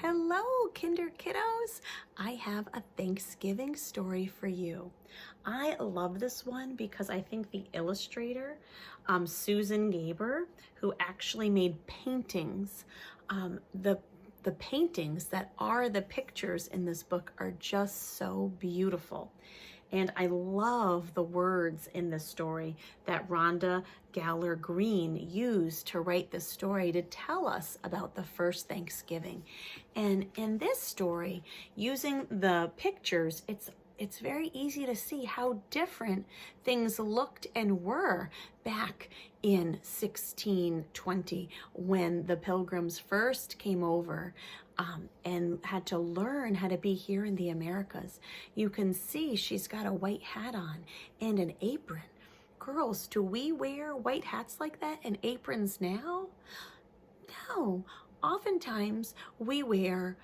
Hello, Kinder Kiddos. I have a Thanksgiving story for you. I love this one because I think the illustrator, Susan Gaber, who actually made paintings, the paintings that are the pictures in this book are just so beautiful. And I love the words in this story that Rhonda Galler Green used to write this story to tell us about the first Thanksgiving. And in this story, using the pictures, it's very easy to see how different things looked and were back in 1620 when the Pilgrims first came over and had to learn how to be here in the Americas. You can see she's got a white hat on and an apron. Girls, do we wear white hats like that and aprons now? No. Oftentimes we wear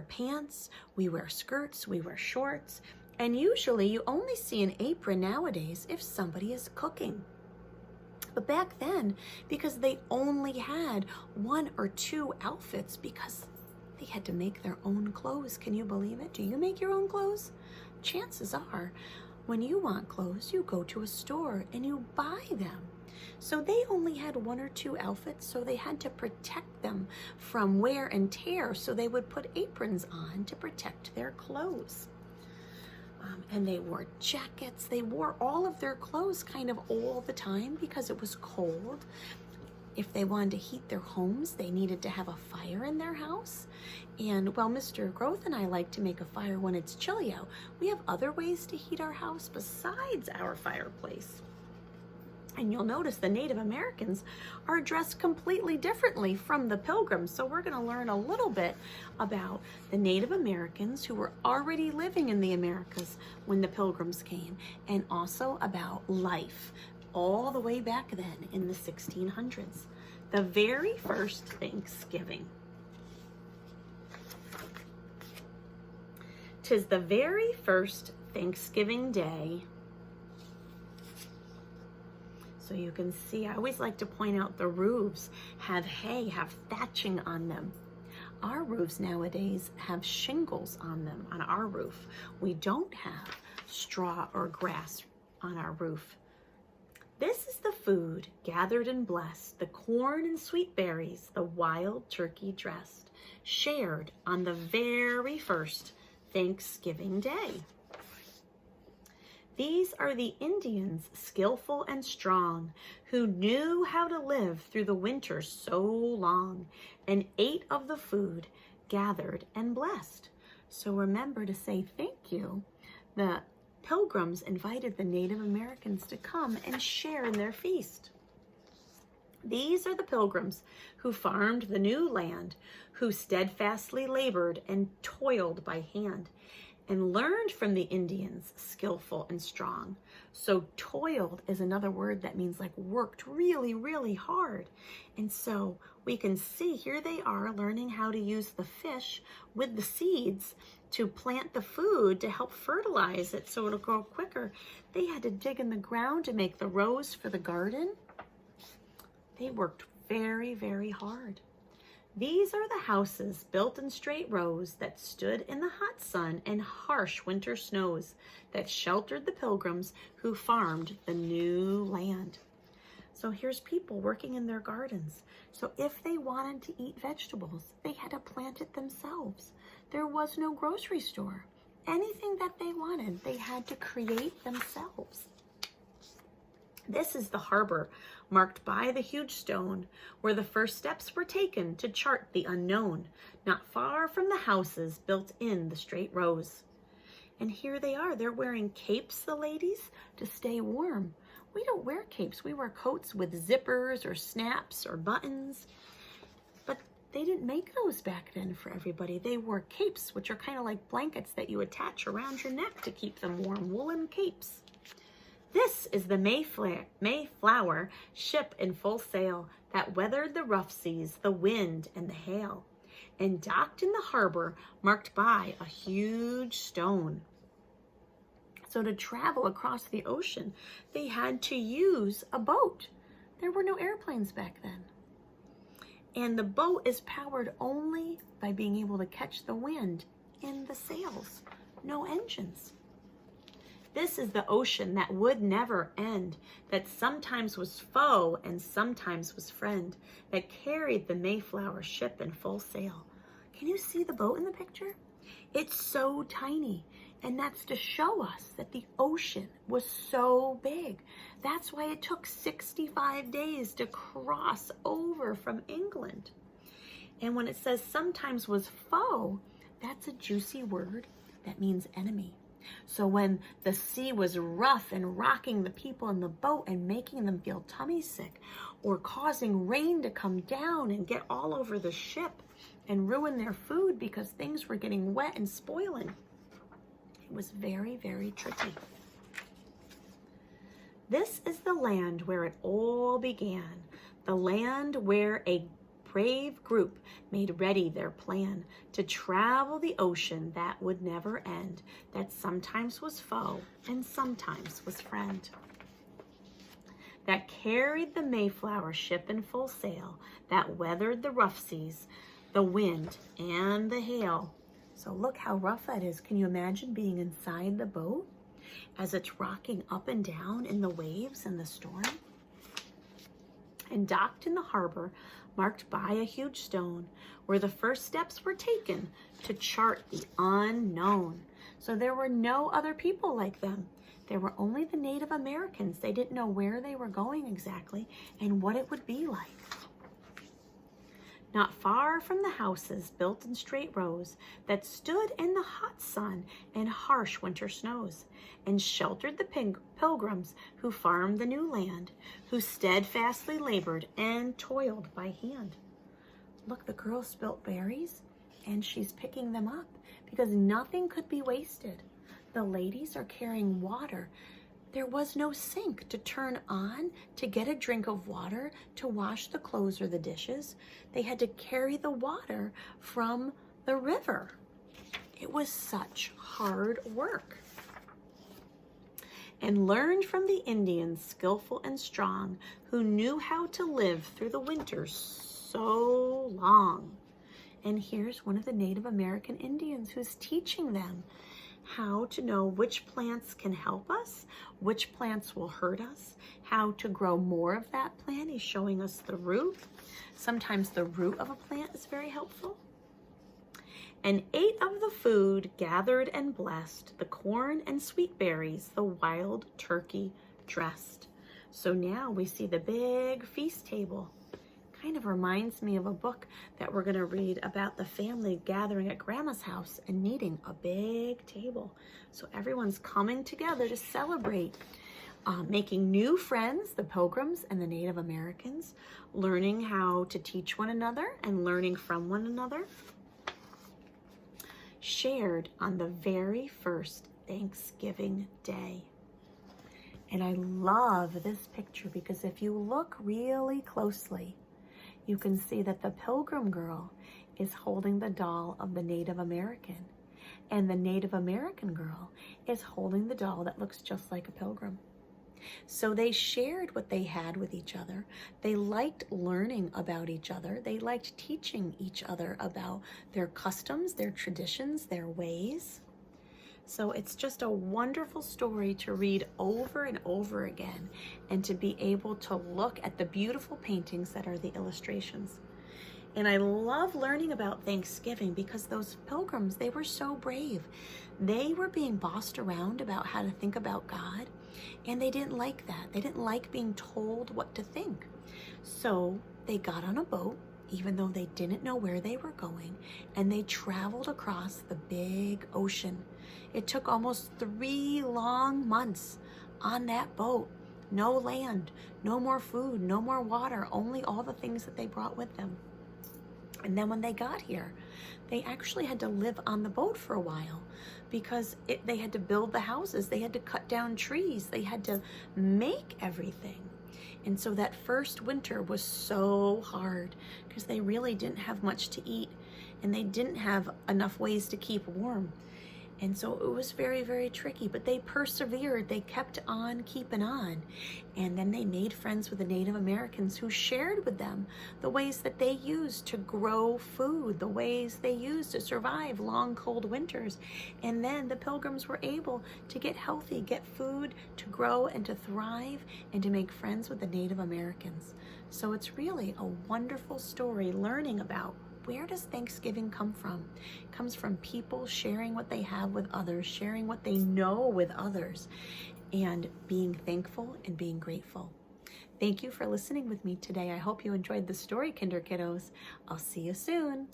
pants, we wear skirts, we wear shorts, and usually you only see an apron nowadays if somebody is cooking. But back then, because they only had one or two outfits because they had to make their own clothes. Can you believe it? Do you make your own clothes? Chances are, when you want clothes, you go to a store and you buy them. So they only had one or two outfits, so they had to protect them from wear and tear. So they would put aprons on to protect their clothes. And they wore jackets. They wore all of their clothes kind of all the time because it was cold. If they wanted to heat their homes, they needed to have a fire in their house. And well, Mr. Growth and I like to make a fire when it's chilly out. We have other ways to heat our house besides our fireplace. And you'll notice the Native Americans are dressed completely differently from the Pilgrims. So we're going to learn a little bit about the Native Americans who were already living in the Americas when the Pilgrims came, and also about life all the way back then in the 1600s. The very first Thanksgiving. 'Tis the very first Thanksgiving Day. So you can see, I always like to point out the roofs have hay, have thatching on them. Our roofs nowadays have shingles on them, on our roof. We don't have straw or grass on our roof. This is the food gathered and blessed, the corn and sweet berries, the wild turkey dressed, shared on the very first Thanksgiving Day. These are the Indians, skillful and strong, who knew how to live through the winter so long, and ate of the food gathered and blessed. So remember to say thank you. The Pilgrims invited the Native Americans to come and share in their feast. These are the Pilgrims who farmed the new land, who steadfastly labored and toiled by hand, and learned from the Indians, skillful and strong. So toiled is another word that means like worked really, really hard. And so we can see here they are learning how to use the fish with the seeds to plant the food to help fertilize it so it'll grow quicker. They had to dig in the ground to make the rows for the garden. They worked very, very hard. These are the houses built in straight rows that stood in the hot sun and harsh winter snows that sheltered the Pilgrims who farmed the new land. So here's people working in their gardens. So if they wanted to eat vegetables, they had to plant it themselves. There was no grocery store. Anything that they wanted, they had to create themselves. This is the harbor, marked by the huge stone, where the first steps were taken to chart the unknown, not far from the houses built in the straight rows. And here they are, they're wearing capes, the ladies, to stay warm. We don't wear capes, we wear coats with zippers or snaps or buttons. But they didn't make those back then for everybody. They wore capes, which are kind of like blankets that you attach around your neck to keep them warm, woolen capes. This is the Mayflower ship in full sail that weathered the rough seas, the wind, and the hail, and docked in the harbor marked by a huge stone. So to travel across the ocean, they had to use a boat. There were no airplanes back then. And the boat is powered only by being able to catch the wind in the sails. No engines. This is the ocean that would never end, that sometimes was foe and sometimes was friend, that carried the Mayflower ship in full sail. Can you see the boat in the picture? It's so tiny, and that's to show us that the ocean was so big. That's why it took 65 days to cross over from England. And when it says sometimes was foe, that's a juicy word that means enemy. So when the sea was rough and rocking the people in the boat and making them feel tummy sick, or causing rain to come down and get all over the ship and ruin their food because things were getting wet and spoiling, it was very, very tricky. This is the land where it all began, the land where a brave group made ready their plan to travel the ocean that would never end, that sometimes was foe and sometimes was friend, that carried the Mayflower ship in full sail, that weathered the rough seas, the wind and the hail. So look how rough that is. Can you imagine being inside the boat as it's rocking up and down in the waves and the storm? And docked in the harbor, marked by a huge stone, where the first steps were taken to chart the unknown. So there were no other people like them. There were only the Native Americans. They didn't know where they were going exactly and what it would be like. Not far from the houses built in straight rows that stood in the hot sun and harsh winter snows, and sheltered the pilgrims who farmed the new land, who steadfastly labored and toiled by hand. Look, the girl spilt berries and she's picking them up because nothing could be wasted. The ladies are carrying water. There was no sink to turn on to get a drink of water to wash the clothes or the dishes. They had to carry the water from the river. It was such hard work. And learned from the Indians, skillful and strong, who knew how to live through the winters so long. And here's one of the Native American Indians who's teaching them how to know which plants can help us, which plants will hurt us, how to grow more of that plant. He's showing us the root. Sometimes the root of a plant is very helpful. And ate of the food gathered and blessed, the corn and sweet berries, the wild turkey dressed. So now we see the big feast table. Kind of reminds me of a book that we're going to read about the family gathering at Grandma's house and needing a big table. So everyone's coming together to celebrate, making new friends, the Pilgrims and the Native Americans, learning how to teach one another and learning from one another. Shared on the very first Thanksgiving Day. And I love this picture because if you look really closely, you can see that the Pilgrim girl is holding the doll of the Native American, and the Native American girl is holding the doll that looks just like a pilgrim. So they shared what they had with each other. They liked learning about each other. They liked teaching each other about their customs, their traditions, their ways. So it's just a wonderful story to read over and over again and to be able to look at the beautiful paintings that are the illustrations. And I love learning about Thanksgiving because those pilgrims, they were so brave. They were being bossed around about how to think about God, and they didn't like that. They didn't like being told what to think. So they got on a boat, even though they didn't know where they were going, and they traveled across the big ocean. It took almost 3 long months on that boat. No land, no more food, no more water, only all the things that they brought with them. And then when they got here, they actually had to live on the boat for a while because they had to build the houses, they had to cut down trees, they had to make everything. And so that first winter was so hard because they really didn't have much to eat and they didn't have enough ways to keep warm. And so it was very, very tricky, but they persevered. They kept on keeping on. And then they made friends with the Native Americans who shared with them the ways that they used to grow food, the ways they used to survive long, cold winters. And then the Pilgrims were able to get healthy, get food to grow and to thrive, and to make friends with the Native Americans. So it's really a wonderful story learning about where does Thanksgiving come from? It comes from people sharing what they have with others, sharing what they know with others, and being thankful and being grateful. Thank you for listening with me today. I hope you enjoyed the story, Kinder Kiddos. I'll see you soon.